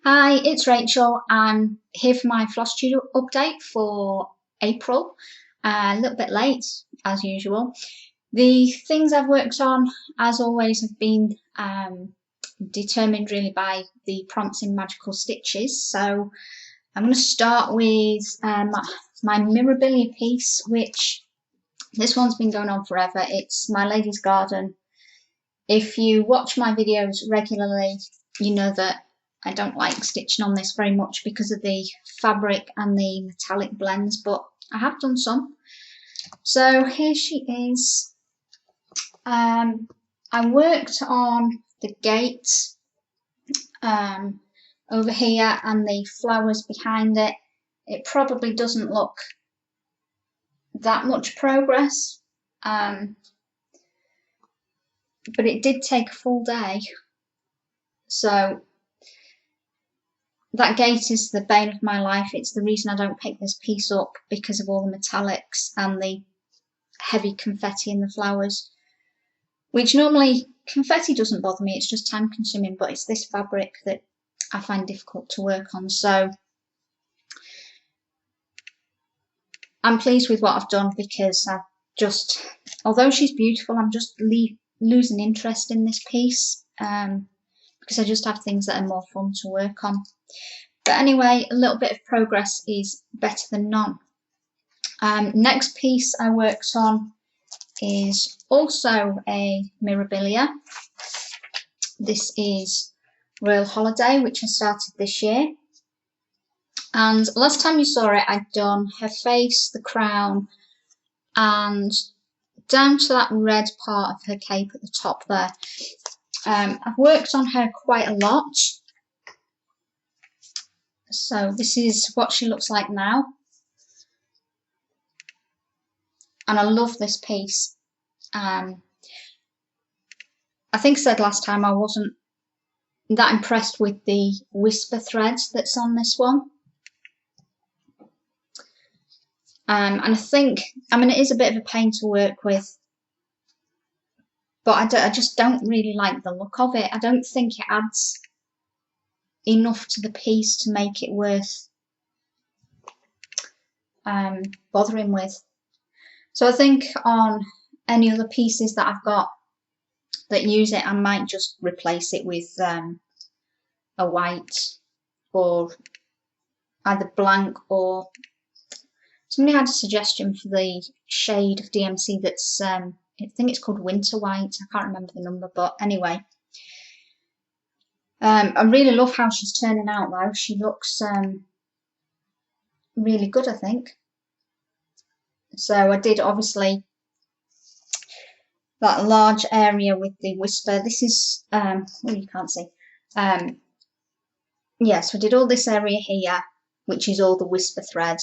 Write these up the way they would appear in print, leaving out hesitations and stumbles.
Hi, it's Rachel. I'm here for my FlossTube update for April. A little bit late, as usual. The things I've worked on, as always, have been determined really by the prompts in Magical Stitches. So I'm going to start with my Mirabilia piece, which this one's been going on forever. It's My Lady's Garden. If you watch my videos regularly, you know that I don't like stitching on this very much because of the fabric and the metallic blends, but I have done some. So here she is. I worked on the gate over here and the flowers behind it. It probably doesn't look that much progress, but it did take a full day. So that gate is the bane of my life. It's the reason I don't pick this piece up, because of all the metallics and the heavy confetti in the flowers, which normally confetti doesn't bother me, it's just time consuming, but it's this fabric that I find difficult to work on. So I'm pleased with what I've done, because I've just, although she's beautiful, I'm just losing interest in this piece, because I just have things that are more fun to work on. But anyway, a little bit of progress is better than none. Next piece I worked on is also a Mirabilia. This is Royal Holiday, which I started this year. And last time you saw it, I'd done her face, the crown, and down to that red part of her cape at the top there. I've worked on her quite a lot. So this is what she looks like now. And I love this piece. I think I said last time I wasn't that impressed with the whisper thread that's on this one. And I think, I mean, it is a bit of a pain to work with, but I just don't really like the look of it. I don't think it adds enough to the piece to make it worth bothering with. So I think on any other pieces that I've got that use it, I might just replace it with a white, or either blank, or somebody had a suggestion for the shade of DMC that's I think it's called Winter White. I can't remember the number, but anyway. I really love how she's turning out though. She looks really good, I think. So I did obviously that large area with the whisper. This is, well, you can't see. Yeah, so I did all this area here, which is all the whisper thread.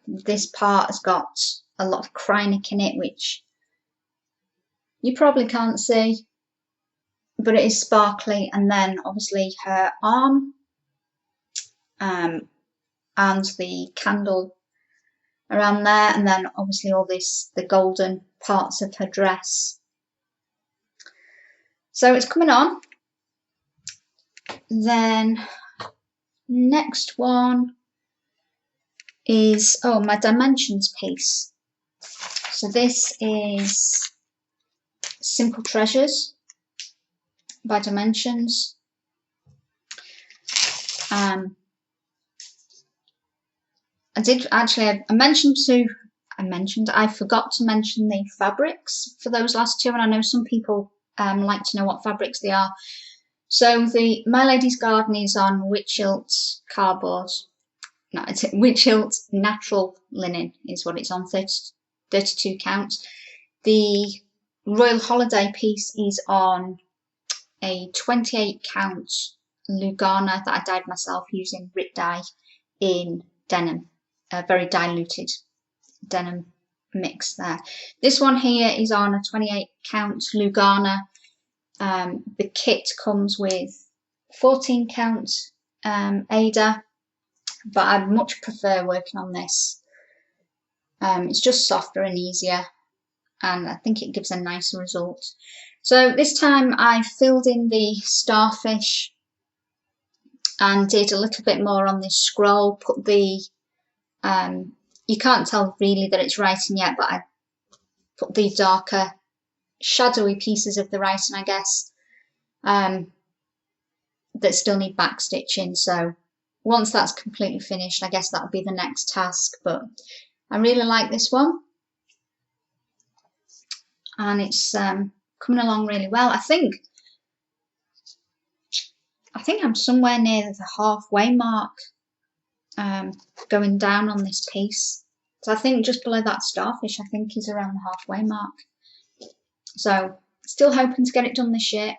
This part has got a lot of Krynic in it, which you probably can't see, but it is sparkly. And then obviously her arm and the candle around there, and then obviously all this, the golden parts of her dress. So it's coming on. Then next one is, oh, my dimensions piece. So this is Simple Treasures by Dimensions. I forgot to mention the fabrics for those last two, and I know some people like to know what fabrics they are. So the My Lady's Garden is on Witchilt cardboard. No, it's Witchilt natural linen is what it's on, 32 count. The Royal Holiday piece is on a 28 count Lugana that I dyed myself using Rip Dye in denim, a very diluted denim mix there. This one here is on a 28 count Lugana. The kit comes with 14 count Ada, but I much prefer working on this. It's just softer and easier, and I think it gives a nicer result. So this time I filled in the starfish and did a little bit more on this scroll, put the, you can't tell really that it's writing yet, but I put the darker shadowy pieces of the writing, I guess, that still need backstitching. So once that's completely finished, I guess that'll be the next task, but I really like this one. And it's coming along really well. I think I'm somewhere near the halfway mark, going down on this piece. So I think just below that starfish, I think is around the halfway mark. So still hoping to get it done this year.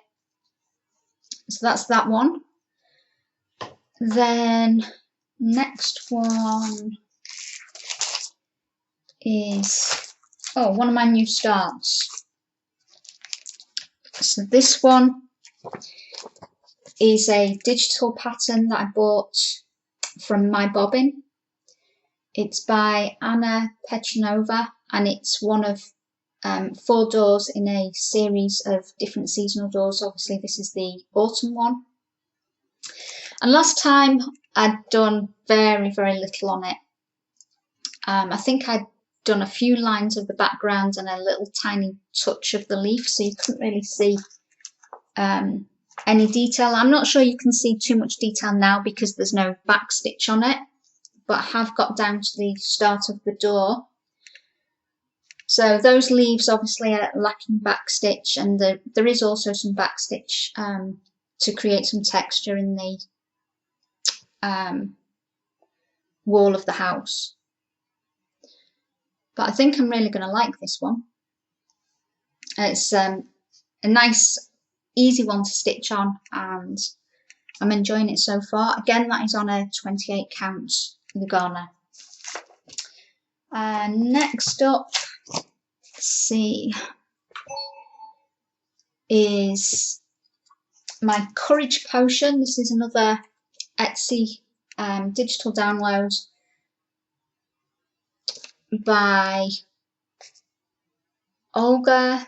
So that's that one. Then next one is, oh, one of my new starts. So this one is a digital pattern that I bought from My Bobbin. It's by Anna Petunova, and it's one of 4 doors in a series of different seasonal doors. Obviously this is the autumn one. And last time I'd done very, very little on it. I think I'd done a few lines of the background and a little tiny touch of the leaf, so you couldn't really see any detail. I'm not sure you can see too much detail now because there's no backstitch on it, but I have got down to the start of the door. So those leaves obviously are lacking backstitch, and there is also some backstitch to create some texture in the wall of the house. But I think I'm really going to like this one. It's a nice, easy one to stitch on, and I'm enjoying it so far. Again, that is on a 28 count Lugana. Next up, let's see, is my Courage Potion. This is another Etsy digital download by Olga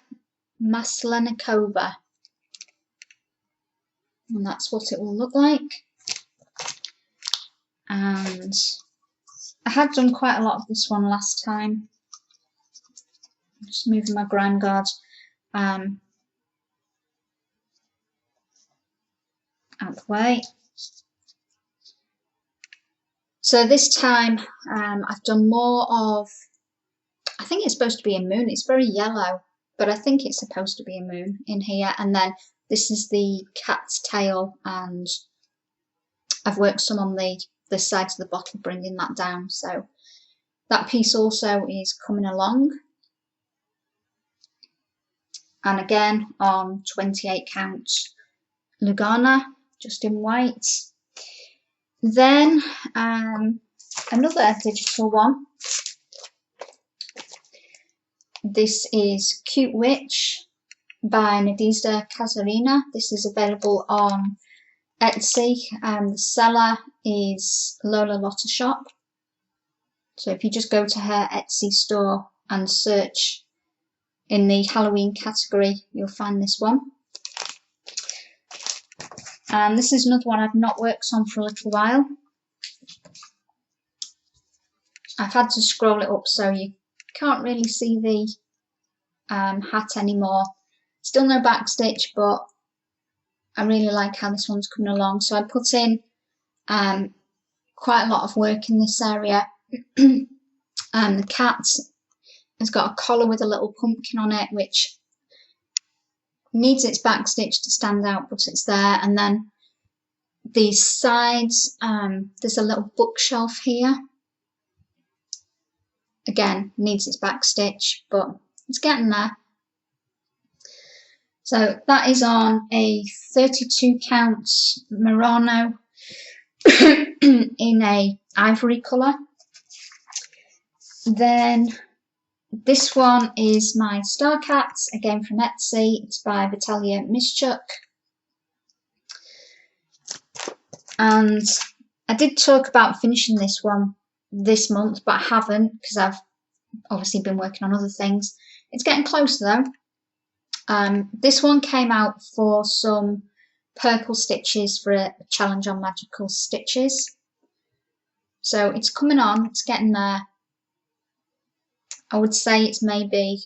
Maslenikova, and that's what it will look like. And I had done quite a lot of this one last time. Just moving my grime guard out the way. So this time I've done more of, I think it's supposed to be a moon. It's very yellow, but I think it's supposed to be a moon in here. And then this is the cat's tail, and I've worked some on the sides of the bottle, bringing that down. So that piece also is coming along. And again on 28 count Lugana, just in white. Then another digital one. This is Cute Witch by Nadezhda Kazarina. This is available on Etsy. The seller is Lola Lotta Shop. So if you just go to her Etsy store and search in the Halloween category, you'll find this one. And this is another one I've not worked on for a little while. I've had to scroll it up so you can't really see the hat anymore. Still no backstitch, but I really like how this one's coming along. So I put in quite a lot of work in this area. The cat has got a collar with a little pumpkin on it, which needs its backstitch to stand out, but it's there. And then these sides, there's a little bookshelf here. Again, needs its backstitch, but it's getting there. So that is on a 32 count Murano in a ivory colour. Then this one is my Star Cats, again from Etsy. It's by Vitalyia Mishchuk. And I did talk about finishing this one this month, but I haven't because I've obviously been working on other things. It's getting close though. This one came out for some purple stitches for a challenge on magical stitches. So it's coming on, it's getting there. I would say it's maybe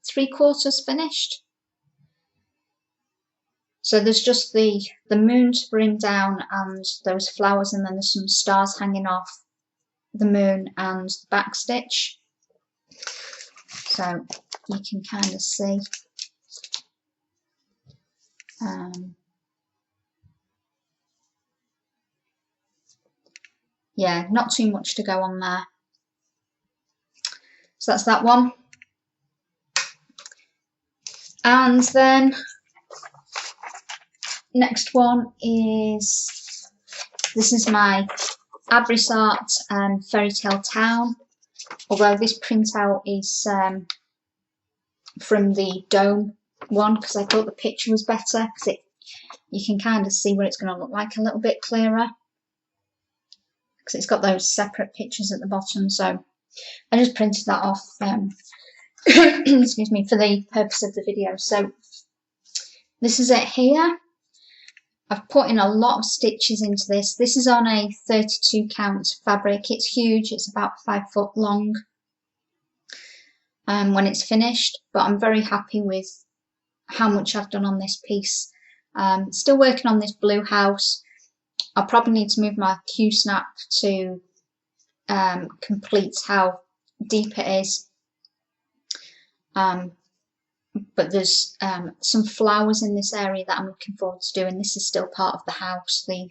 3/4 finished. So there's just the moon to bring down and those flowers, and then there's some stars hanging off the moon and the back stitch. So you can kind of see. Yeah, not too much to go on there. So that's that one. And then next one is, this is my Abris art Fairytale Town, although this printout is from the dome one, because I thought the picture was better, because you can kind of see what it's going to look like a little bit clearer, because it's got those separate pictures at the bottom. So I just printed that off excuse me, for the purpose of the video. So this is it here. I've put in a lot of stitches into this. This is on a 32 count fabric. It's huge, it's about 5 foot long when it's finished, but I'm very happy with how much I've done on this piece. Still working on this blue house. I'll probably need to move my Q-snap to complete how deep it is. But there's some flowers in this area that I'm looking forward to doing. This is still part of the house, the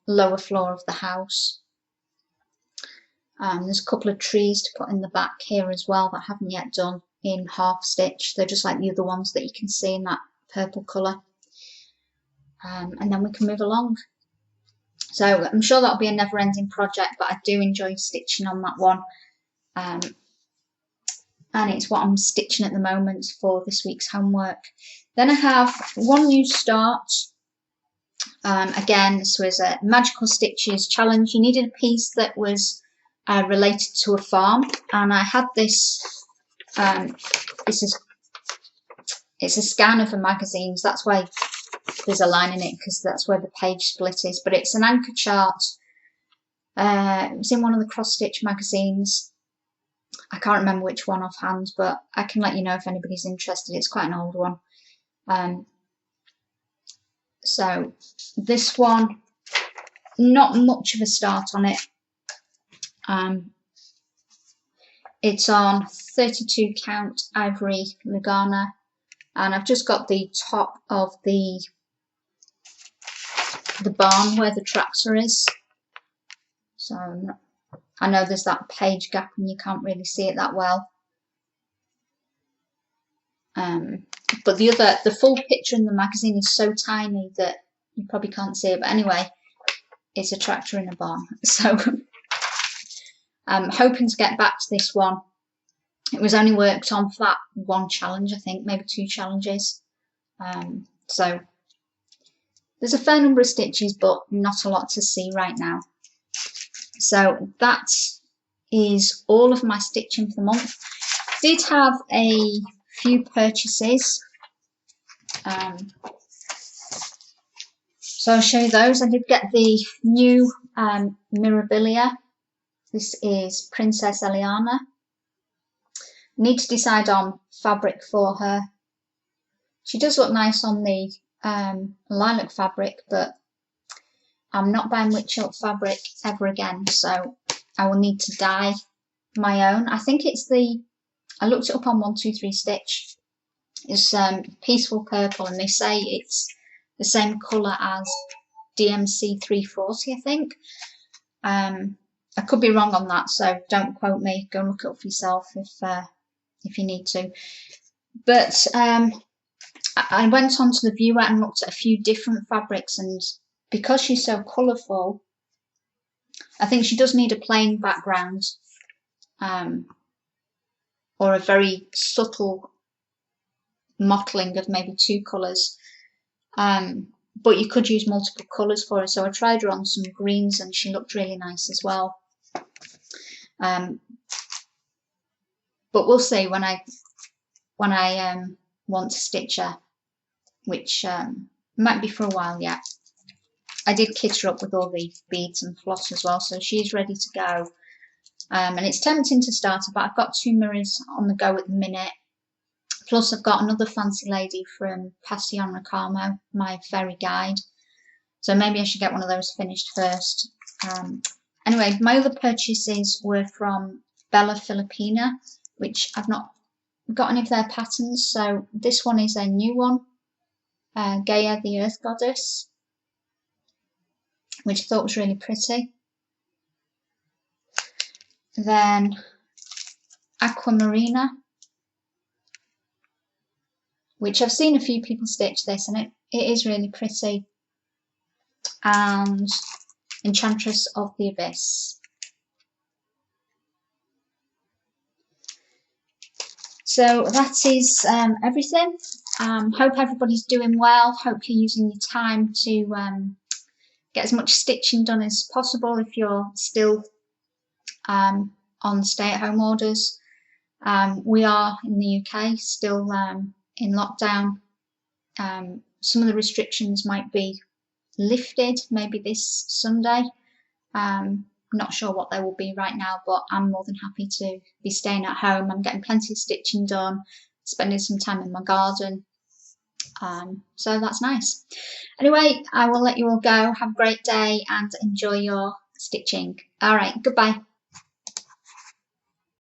lower floor of the house. There's a couple of trees to put in the back here as well that I haven't yet done in half stitch. They're just like the other ones that you can see in that purple colour. And then we can move along. So I'm sure that'll be a never-ending project, but I do enjoy stitching on that one. And it's what I'm stitching at the moment for this week's homework. Then I have one new start. Again, this was a Magical Stitches challenge. You needed a piece that was related to a farm, and I had this. It's a scan of the magazines. That's why there's a line in it, because that's where the page split is. But it's an anchor chart. It was in one of the cross stitch magazines. I can't remember which one offhand, but I can let you know if anybody's interested. It's quite an old one. So this one, not much of a start on it. It's on 32 count ivory Lugana, and I've just got the top of the barn where the tractor is. So I know there's that page gap and you can't really see it that well. But the full picture in the magazine is so tiny that you probably can't see it. But anyway, it's a tractor in a barn. So I'm hoping to get back to this one. It was only worked on for that one challenge, I think, maybe 2 challenges. So there's a fair number of stitches, but not a lot to see right now. So that is all of my stitching for the month. Did have a few purchases. So I'll show you those. I did get the new Mirabilia. This is Princess Eliana. Need to decide on fabric for her. She does look nice on the lilac fabric, but I'm not buying witch-gilt fabric ever again, so I will need to dye my own. I think it's I looked it up on 123 Stitch. It's Peaceful Purple, and they say it's the same colour as DMC 340, I think. I could be wrong on that, so don't quote me. Go and look it up for yourself if you need to. But I went onto the viewer and looked at a few different fabrics, and because she's so colourful, I think she does need a plain background or a very subtle mottling of maybe 2 colours. But you could use multiple colours for her, so I tried her on some greens and she looked really nice as well. But we'll see when I want to stitch her which Might be for a while yet. I did kit her up with all the beads and floss as well, so she's ready to go. And it's tempting to start her, but I've got 2 mirrors on the go at the minute. Plus I've got another fancy lady from Passion Ricamo, my fairy guide. So maybe I should get one of those finished first. Anyway, my other purchases were from Bella Filipina, which I've not got any of their patterns. So this one is a new one, Gaia the Earth Goddess, which I thought was really pretty. Then Aquamarina, which I've seen a few people stitch this, and it is really pretty. And Enchantress of the Abyss. So that is everything. Hope everybody's doing well. Hope you're using your time to get as much stitching done as possible if you're still on stay-at-home orders. We are in the UK still in lockdown. Some of the restrictions might be lifted maybe this Sunday. I'm not sure what they will be right now, but I'm more than happy to be staying at home. I'm getting plenty of stitching done, spending some time in my garden. So that's nice. Anyway, I will let you all go. Have a great day and enjoy your stitching. All right, goodbye.